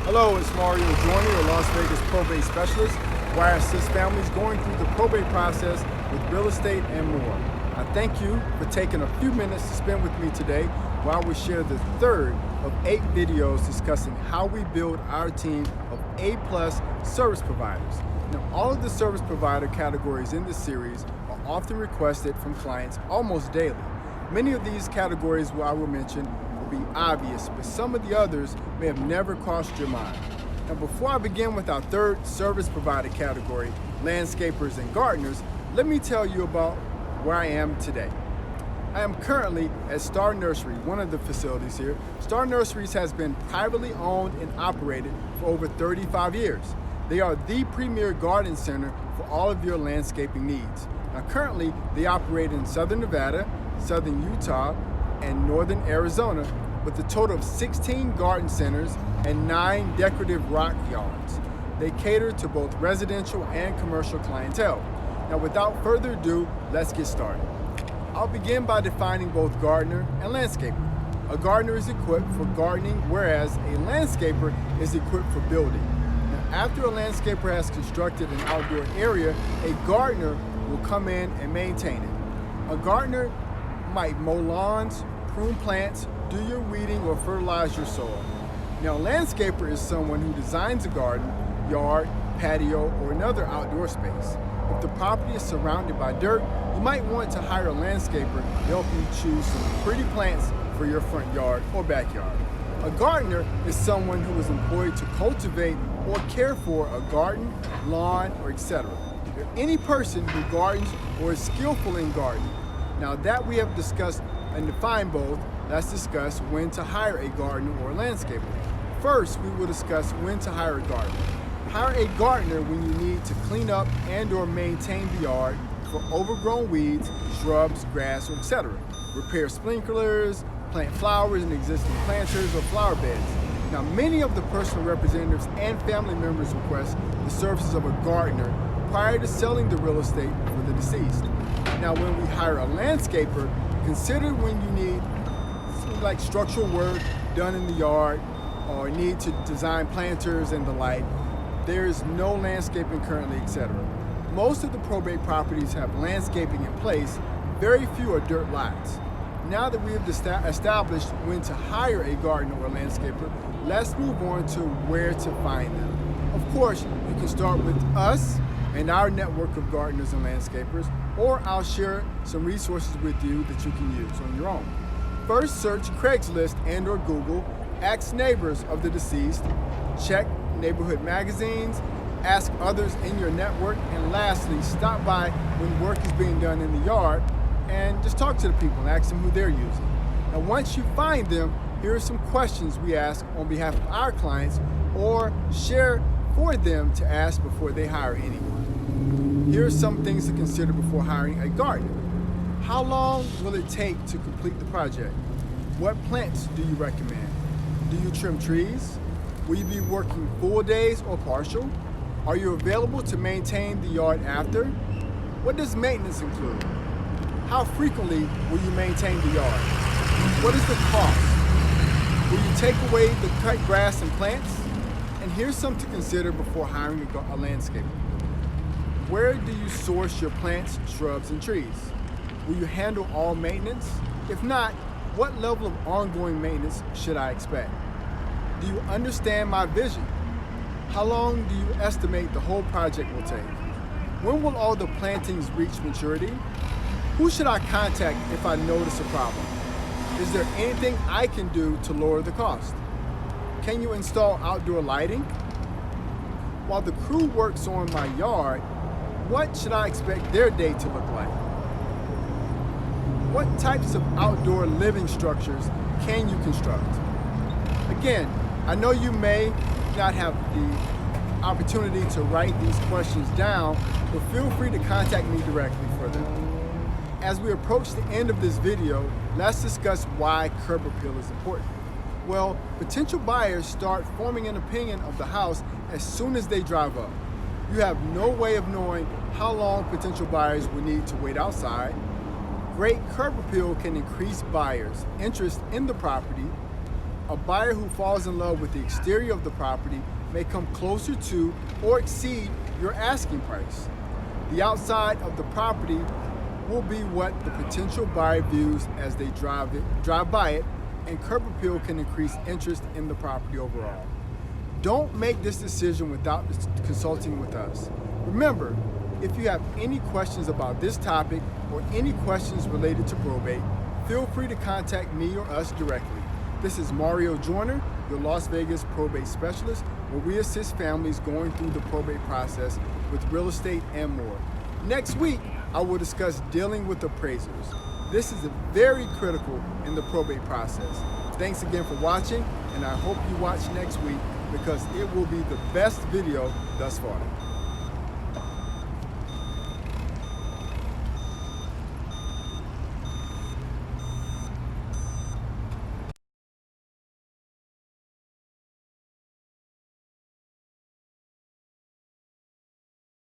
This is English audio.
Hello, it's Mario Joyner, your Las Vegas Probate Specialist, where I assist families going through the probate process with real estate and more. I thank you for taking a few minutes to spend with me today while we share the third of 8 videos discussing how we build our team of A+ service providers. Now, all of the service provider categories in this series are often requested from clients almost daily. Many of these categories I will mention be obvious, but some of the others may have never crossed your mind. Now, before I begin with our third service provider category, landscapers and gardeners, let me tell you about where I am today. I am currently at Star Nursery, one of the facilities here. Star Nurseries has been privately owned and operated for over 35 years. They are the premier garden center for all of your landscaping needs. Now, currently, they operate in Southern Nevada, Southern Utah, and Northern Arizona, with a total of 16 garden centers and 9 decorative rock yards. They cater to both residential and commercial clientele. Now, without further ado, let's get started. I'll begin by defining both gardener and landscaper. A gardener is equipped for gardening, whereas a landscaper is equipped for building. Now, after a landscaper has constructed an outdoor area, a gardener will come in and maintain it. A gardener might mow lawns, prune plants, do your weeding, or fertilize your soil. Now, a landscaper is someone who designs a garden, yard, patio, or another outdoor space. If the property is surrounded by dirt, you might want to hire a landscaper to help you choose some pretty plants for your front yard or backyard. A gardener is someone who is employed to cultivate or care for a garden, lawn, or etc. Or any person who gardens or is skillful in gardening. Now that we have discussed and defined both, let's discuss when to hire a gardener or a landscaper. First, we will discuss when to hire a gardener. Hire a gardener when you need to clean up and or maintain the yard for overgrown weeds, shrubs, grass, or etc. Repair sprinklers, plant flowers in existing planters or flower beds. Now, many of the personal representatives and family members request the services of a gardener prior to selling the real estate for the deceased. Now, when we hire a landscaper, consider when you need like structural work done in the yard or need to design planters and the like. There is no landscaping currently, etc. Most of the probate properties have landscaping in place. Very few are dirt lots. Now that we have established when to hire a gardener or a landscaper, let's move on to where to find them. Of course, you can start with us and our network of gardeners and landscapers, or I'll share some resources with you that you can use on your own. First, search Craigslist and or Google, ask neighbors of the deceased, check neighborhood magazines, ask others in your network, and lastly, stop by when work is being done in the yard and just talk to the people and ask them who they're using. Now, once you find them, here are some questions we ask on behalf of our clients or share for them to ask before they hire anyone. Here are some things to consider before hiring a gardener. How long will it take to complete the project? What plants do you recommend? Do you trim trees? Will you be working full days or partial? Are you available to maintain the yard after? What does maintenance include? How frequently will you maintain the yard? What is the cost? Will you take away the cut grass and plants? And here's some to consider before hiring a landscaper. Where do you source your plants, shrubs, and trees? Will you handle all maintenance? If not, what level of ongoing maintenance should I expect? Do you understand my vision? How long do you estimate the whole project will take? When will all the plantings reach maturity? Who should I contact if I notice a problem? Is there anything I can do to lower the cost? Can you install outdoor lighting? While the crew works on my yard, what should I expect their day to look like? What types of outdoor living structures can you construct? Again, I know you may not have the opportunity to write these questions down, but feel free to contact me directly for them. As we approach the end of this video, let's discuss why curb appeal is important. Well, potential buyers start forming an opinion of the house as soon as they drive up. You have no way of knowing how long potential buyers will need to wait outside. Great curb appeal can increase buyers' interest in the property. A buyer who falls in love with the exterior of the property may come closer to or exceed your asking price. The outside of the property will be what the potential buyer views as they drive by it, and curb appeal can increase interest in the property overall. Don't make this decision without consulting with us. Remember, if you have any questions about this topic or any questions related to probate, feel free to contact me or us directly. This is Mario Joyner, your Las Vegas Probate Specialist, where we assist families going through the probate process with real estate and more. Next week, I will discuss dealing with appraisers. This is very critical in the probate process. Thanks again for watching, and I hope you watch next week because it will be the best video thus far.